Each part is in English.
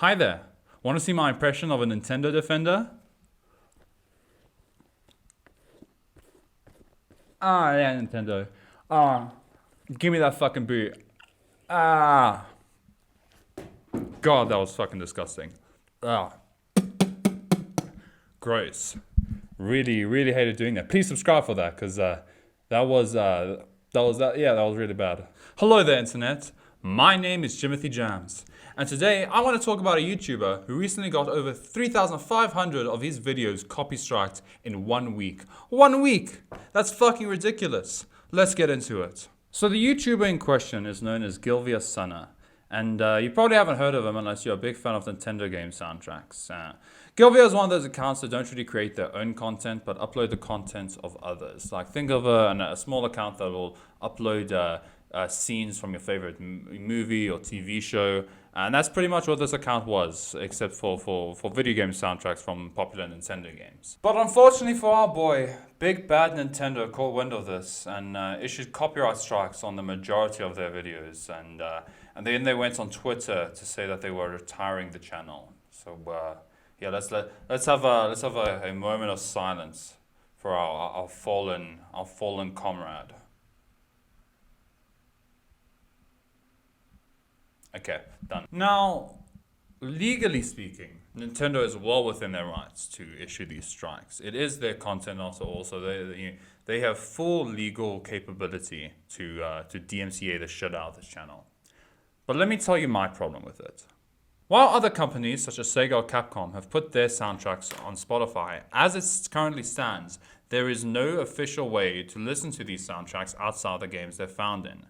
Hi there. Want to see my impression of a Nintendo Defender? Ah, yeah, Nintendo. Ah, give me that fucking boot. Ah. God, that was fucking disgusting. Ah. Gross. Really, really hated doing that. Please subscribe for that, because that was really bad. Hello there, internet. My name is Jimothy Jamzz, and today I want to talk about a YouTuber who recently got over 3,500 of his videos copy-striked in 1 week. 1 week! That's fucking ridiculous. Let's get into it. So the YouTuber in question is known as Gilvasunner, and you probably haven't heard of him unless you're a big fan of Nintendo game soundtracks. Gilvia is one of those accounts that don't really create their own content, but upload the content of others. Like, think of a small account that will upload scenes from your favorite movie or TV show, and that's pretty much what this account was, except for video game soundtracks from popular Nintendo games. But unfortunately for our boy, big bad Nintendo caught wind of this and issued copyright strikes on the majority of their videos, and then they went on Twitter to say that they were retiring the channel. So yeah, let's have a moment of silence for our fallen comrade. Okay, done. Now, legally speaking, Nintendo is well within their rights to issue these strikes. It is their content after all, so they have full legal capability to DMCA the shit out of this channel. But let me tell you my problem with it. While other companies such as Sega or Capcom have put their soundtracks on Spotify, as it currently stands, there is no official way to listen to these soundtracks outside the games they're found in.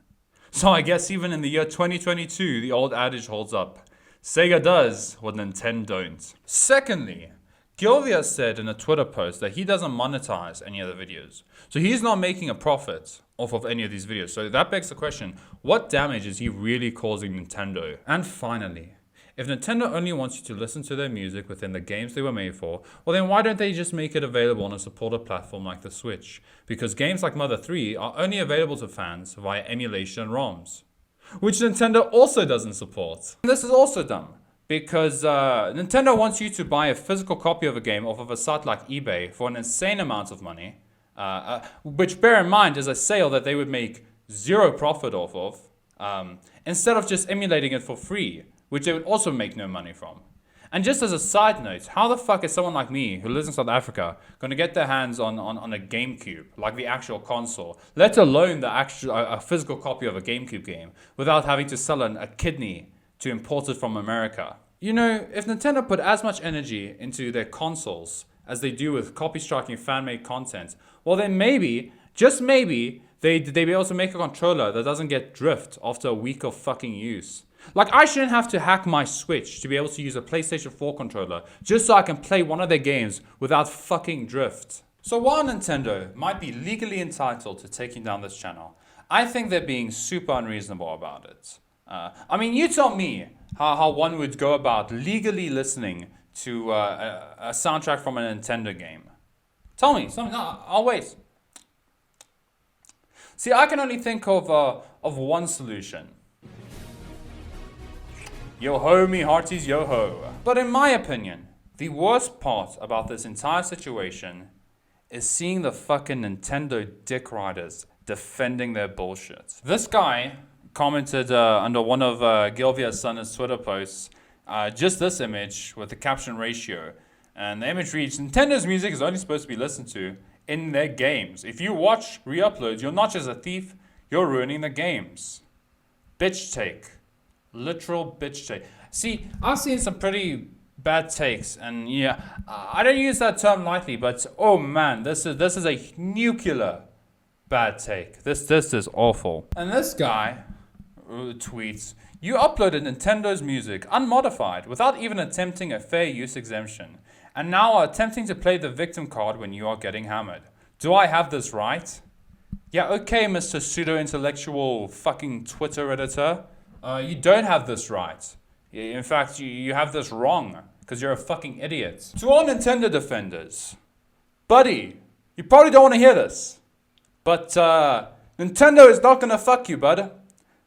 So I guess even in the year 2022, the old adage holds up. Sega does what Nintendo don't. Secondly, Gilvia said in a Twitter post that he doesn't monetize any of the videos. So he's not making a profit off of any of these videos. So that begs the question, what damage is he really causing Nintendo? And finally, if Nintendo only wants you to listen to their music within the games they were made for, well then why don't they just make it available on a supported platform like the Switch? Because games like Mother 3 are only available to fans via emulation and ROMs, which Nintendo also doesn't support. And this is also dumb, because Nintendo wants you to buy a physical copy of a game off of a site like eBay for an insane amount of money, which, bear in mind, is a sale that they would make zero profit off of, instead of just emulating it for free, which they would also make no money from. And just as a side note, how the fuck is someone like me, who lives in South Africa, going to get their hands on a GameCube, like the actual console, let alone a physical copy of a GameCube game, without having to sell a kidney to import it from America? You know, if Nintendo put as much energy into their consoles as they do with copy-striking fan-made content, well then maybe, just maybe, they'd be able to make a controller that doesn't get drift after a week of fucking use. Like, I shouldn't have to hack my Switch to be able to use a PlayStation 4 controller just so I can play one of their games without fucking drift. So while Nintendo might be legally entitled to taking down this channel, I think they're being super unreasonable about it. I mean, you tell me how one would go about legally listening to a soundtrack from a Nintendo game. Tell me, no, I'll wait. See, I can only think of one solution. Yo ho, me hearties, yo ho. But in my opinion, the worst part about this entire situation is seeing the fucking Nintendo dick riders defending their bullshit. This guy commented under one of Gilvasunner's Twitter posts, just this image with the caption ratio. And the image reads, Nintendo's music is only supposed to be listened to in their games. If you watch re-uploads, you're not just a thief, you're ruining the games. Bitch take. Literal bitch take. See, I've seen some pretty bad takes, and yeah, I don't use that term lightly, but oh man, this is a nuclear bad take. This is awful. And this guy tweets, you uploaded Nintendo's music unmodified without even attempting a fair use exemption, and now are attempting to play the victim card when you are getting hammered. Do I have this right? Yeah, okay, Mr. Pseudo-intellectual fucking Twitter editor. You don't have this right. In fact, you have this wrong, because you're a fucking idiot. To all Nintendo defenders, buddy, you probably don't want to hear this, but Nintendo is not gonna fuck you, bud.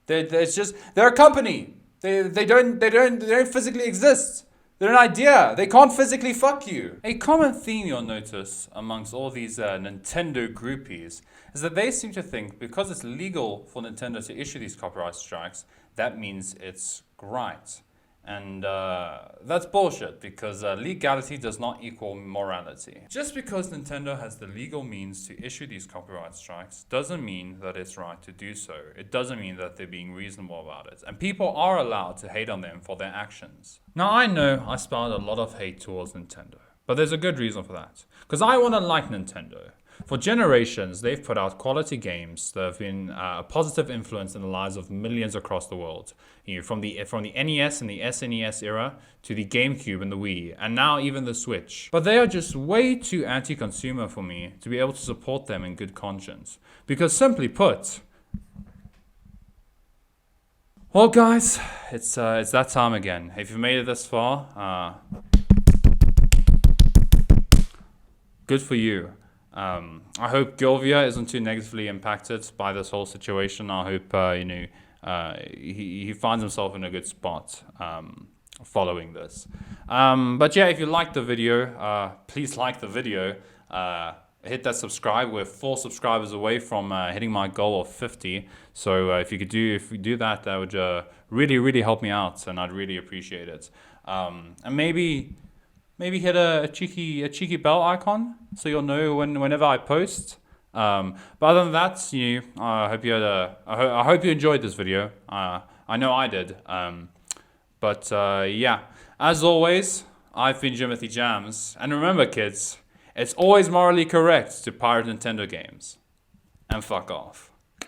They're a company. They don't physically exist. They're an idea. They can't physically fuck you. A common theme you'll notice amongst all these Nintendo groupies is that they seem to think because it's legal for Nintendo to issue these copyright strikes, that means it's right. And that's bullshit because legality does not equal morality. Just because Nintendo has the legal means to issue these copyright strikes doesn't mean that it's right to do so. It doesn't mean that they're being reasonable about it. And people are allowed to hate on them for their actions. Now I know I spouted a lot of hate towards Nintendo, but there's a good reason for that. Because I want to like Nintendo. For generations, they've put out quality games that have been a positive influence in the lives of millions across the world. You know, from the NES and the SNES era to the GameCube and the Wii, and now even the Switch. But they are just way too anti-consumer for me to be able to support them in good conscience. Because simply put, well guys, it's that time again. If you've made it this far, good for you. I hope Gilvia isn't too negatively impacted by this whole situation. I hope he finds himself in a good spot following this. But yeah, if you liked the video, please like the video. Hit that subscribe. We're 4 subscribers away from hitting my goal of 50. So if you do that, that would really help me out, and I'd really appreciate it. And maybe hit a cheeky bell icon so you'll know whenever I post. But other than that, I hope you enjoyed this video. I know I did. But yeah, as always, I've been Jimothy Jamzz, and remember, kids, it's always morally correct to pirate Nintendo games. And fuck off.